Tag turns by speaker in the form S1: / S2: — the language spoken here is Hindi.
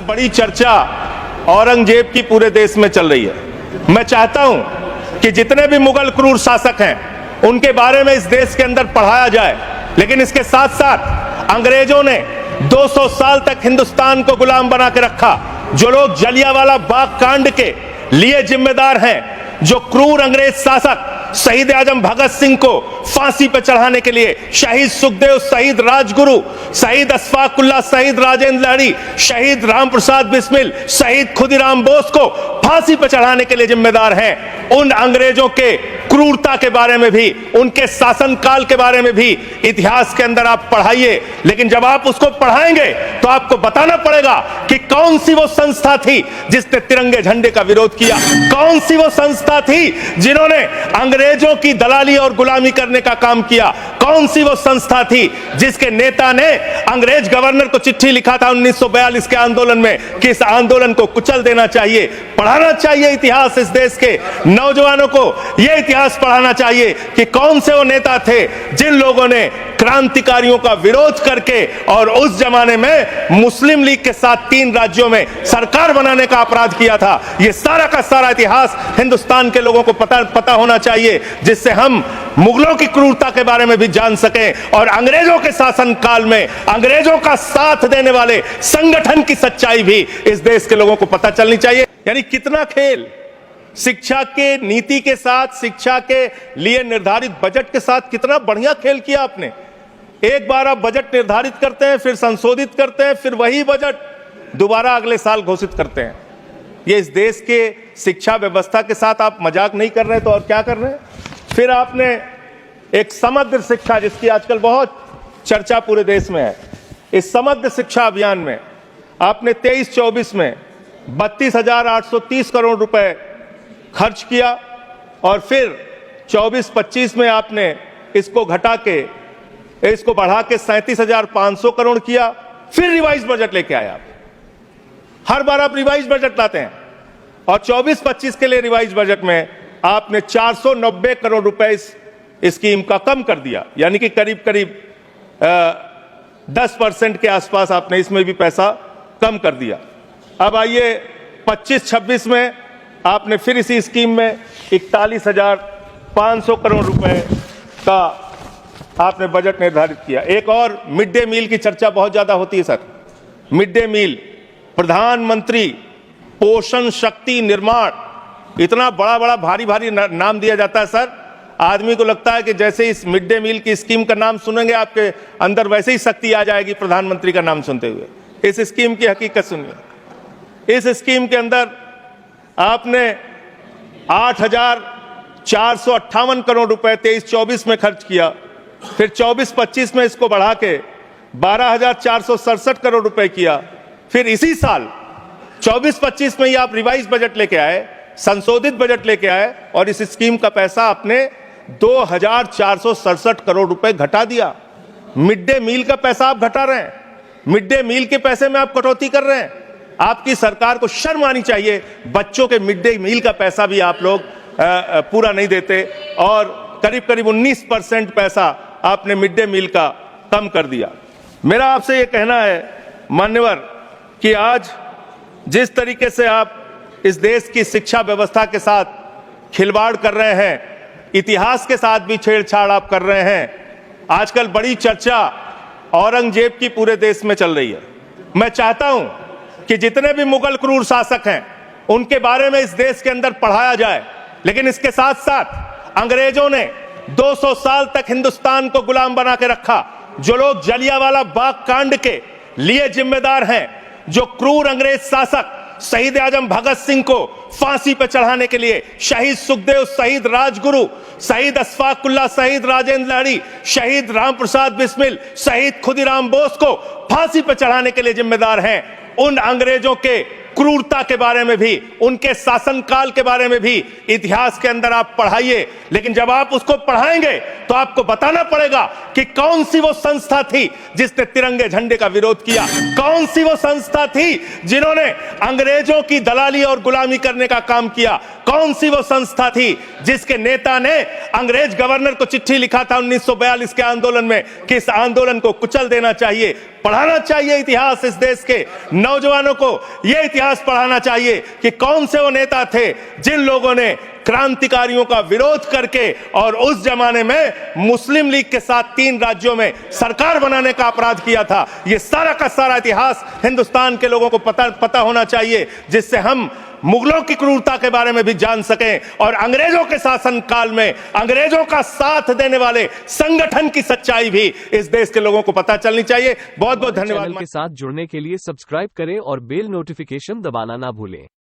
S1: बड़ी चर्चा औरंगजेब की पूरे देश में चल रही है। मैं चाहता हूं कि जितने भी मुगल क्रूर शासक हैं उनके बारे में इस देश के अंदर पढ़ाया जाए, लेकिन इसके साथ साथ अंग्रेजों ने 200 साल तक हिंदुस्तान को गुलाम बना के रखा। जो लोग जलियांवाला बाग कांड के लिए जिम्मेदार हैं, जो क्रूर अंग्रेज शासक शहीद आजम भगत सिंह को फांसी पर चढ़ाने के लिए, शहीद सुखदेव, शहीद राजगुरु, शहीद अशफाकुल्लाह, शहीद राजेंद्र लाड़ी, शहीद राम प्रसाद बिस्मिल, शहीद खुदीराम बोस को फांसी पर चढ़ाने के लिए जिम्मेदार हैं, उन अंग्रेजों के क्रूरता के बारे में भी, उनके शासनकाल के बारे में भी इतिहास के अंदर आप पढ़ाइए। लेकिन जब आप उसको पढ़ाएंगे तो आपको बताना पड़ेगा कि कौन सी वो संस्था थी जिसने तिरंगे झंडे का विरोध किया, कौन सी वो संस्था थी जिन्होंने अंग्रेजों की दलाली और गुलामी करने का काम किया, कौन सी वो संस्था थी जिसके नेता ने अंग्रेज गवर्नर को चिट्ठी लिखा था 1942 के आंदोलन में कि इस आंदोलन को कुचल देना चाहिए। पढ़ाना चाहिए इतिहास, इस देश के नौजवानों को यह इतिहास पढ़ाना चाहिए कि कौन से वो नेता थे जिन लोगों ने क्रांतिकारियों का विरोध करके और उस जमाने में मुस्लिम लीग के साथ 3 राज्यों में सरकार बनाने का अपराध किया था। यह सारा का सारा इतिहास हिंदुस्तान के लोगों को पता होना चाहिए, जिससे हम मुगलों की क्रूरता के बारे में भी जान सकें और अंग्रेजों के शासन काल में अंग्रेजों का साथ देने वाले संगठन की सच्चाई भी इस देश के लोगों को पता चलनी चाहिए। यानी कितना खेल शिक्षा के नीति के साथ, शिक्षा के लिए निर्धारित बजट के साथ, कितना बढ़िया खेल किया आपने। एक बार आप बजट निर्धारित करते हैं, फिर संशोधित करते हैं, फिर वही बजट दोबारा अगले साल घोषित करते हैं। ये इस देश के शिक्षा व्यवस्था के साथ आप मजाक नहीं कर रहे तो और क्या कर रहे हैं। फिर आपने एक समग्र शिक्षा, जिसकी आजकल बहुत चर्चा पूरे देश में है, इस समग्र शिक्षा अभियान में आपने 23-24 में 32,830 करोड़ रुपए खर्च किया और फिर 24-25 में आपने इसको घटा के, इसको बढ़ा के 37,500 करोड़ किया। फिर रिवाइज बजट लेके आए आप। हर बार आप रिवाइज बजट लाते हैं और 24-25 के लिए रिवाइज बजट में आपने 490 करोड़ रुपए इस स्कीम का कम कर दिया, यानी कि करीब करीब 10% के आसपास आपने इसमें भी पैसा कम कर दिया। अब आइए 25-26 में आपने फिर इसी स्कीम में 41,500 करोड़ रुपए का आपने बजट निर्धारित किया। एक और मिड डे मील की चर्चा बहुत ज्यादा होती है सर। मिड डे मील, प्रधानमंत्री पोषण शक्ति निर्माण, इतना बड़ा बड़ा भारी भारी नाम दिया जाता है सर। आदमी को लगता है कि जैसे इस मिड डे मील की स्कीम का नाम सुनेंगे आपके अंदर वैसे ही शक्ति आ जाएगी प्रधानमंत्री का नाम सुनते हुए। इस स्कीम की हकीकत सुनिए। इस स्कीम के अंदर आपने 8,458 करोड़ रुपए 23-24 में खर्च किया, फिर 24-25 में इसको बढ़ा के 12,467 करोड़ रुपए किया। फिर इसी साल 24-25 में ही आप रिवाइज बजट लेके आए, संशोधित बजट लेके आए और इस स्कीम का पैसा आपने 2,467 करोड़ रुपए घटा दिया। मिड डे मील का पैसा आप घटा रहे हैं, मिड डे मील के पैसे में आप कटौती कर रहे हैं। आपकी सरकार को शर्म आनी चाहिए। बच्चों के मिड डे मील का पैसा भी आप लोग पूरा नहीं देते और करीब करीब 19% पैसा आपने मिड डे मील का कम कर दिया। मेरा आपसे यह कहना है मान्यवर कि आज जिस तरीके से आप इस देश की शिक्षा व्यवस्था के साथ खिलवाड़ कर रहे हैं, इतिहास के साथ भी छेड़छाड़ आप कर रहे हैं। आजकल बड़ी चर्चा औरंगजेब की पूरे देश में चल रही है। मैं चाहता हूं कि जितने भी मुगल क्रूर शासक हैं उनके बारे में इस देश के अंदर पढ़ाया जाए, लेकिन इसके साथ साथ अंग्रेजों ने 200 साल तक हिंदुस्तान को गुलाम बना के रखा। जो लोग जलियांवाला बाग कांड के लिए जिम्मेदार हैं, जो क्रूर अंग्रेज शासक शहीद आजम भगत सिंह को फांसी पर चढ़ाने के लिए, शहीद सुखदेव, शहीद राजगुरु, शहीद अशफाकुल्लाह, शहीद राजेंद्र लाड़ी, शहीद राम प्रसाद बिस्मिल, शहीद खुदीराम बोस को फांसी पर चढ़ाने के लिए जिम्मेदार हैं, उन अंग्रेजों के क्रूरता के बारे में भी, उनके शासनकाल के बारे में भी इतिहास के अंदर आप पढ़ाइए। लेकिन जब आप उसको पढ़ाएंगे तो आपको बताना पड़ेगा कि कौन सी वो संस्था थी जिसने तिरंगे झंडे का विरोध किया, कौन सी वो संस्था थी जिन्होंने अंग्रेजों की दलाली और गुलामी करने का काम किया, कौन सी वो संस्था थी जिसके नेता ने अंग्रेज गवर्नर को चिट्ठी लिखा था 1942 के आंदोलन में कि इस आंदोलन को कुचल देना चाहिए। पढ़ाना चाहिए इतिहास। इस देश के नौजवानों को यह इतिहास पढ़ाना चाहिए कि कौन से वो नेता थे जिन लोगों ने क्रांतिकारियों का विरोध करके और उस जमाने में मुस्लिम लीग के साथ 3 राज्यों में सरकार बनाने का अपराध किया था। यह सारा का सारा इतिहास हिंदुस्तान के लोगों को पता होना चाहिए, जिससे हम मुगलों की क्रूरता के बारे में भी जान सकें और अंग्रेजों के शासन काल में अंग्रेजों का साथ देने वाले संगठन की सच्चाई भी इस देश के लोगों को पता चलनी चाहिए। बहुत बहुत धन्यवाद।
S2: चैनल के साथ जुड़ने के लिए सब्सक्राइब करें और बेल नोटिफिकेशन दबाना ना भूलें।